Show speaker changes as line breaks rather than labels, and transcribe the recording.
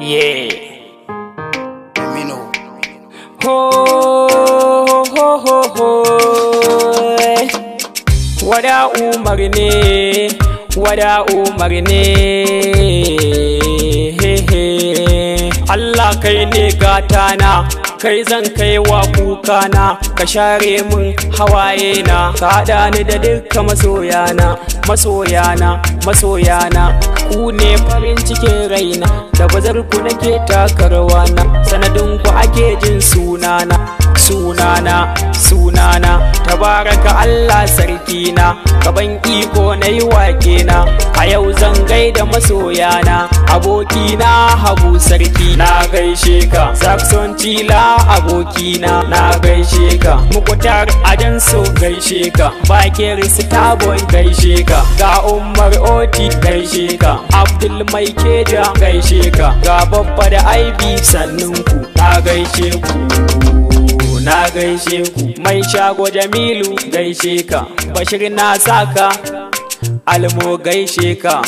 Yeah.
Amino.
Ho ho ho ho. Wada Umar ne, wada Umar ne. Allah kai ne gatana, kai zan kai wa kukana, ka share min hawaye na, ka haɗa ni da dukkan masoyana, masoyana, masoyana. Ku ne farin cikin raina, da bazar ku nake taka rawana, sanadin ku ake jin sunana, sunana, sunana. Tabaraka Allah sarkina, kaban iko na yi wake na, a yau zan gaida masoyana, abokina Habu sarki na gaishe ka, Saxon Tila abokina na gaishe ka, Mukutar Ajanso gaishe ka, Bakir Starboy gaishe ka, ga Umar Oti gaishe ka, Abdul Mai Keja gaishe ka, ga Babba da Aibi sannunku na gaishe ku, na gaishe ku. Mai shago Jamilu gaishe ka, Bashir na saka Almo gaishe ka.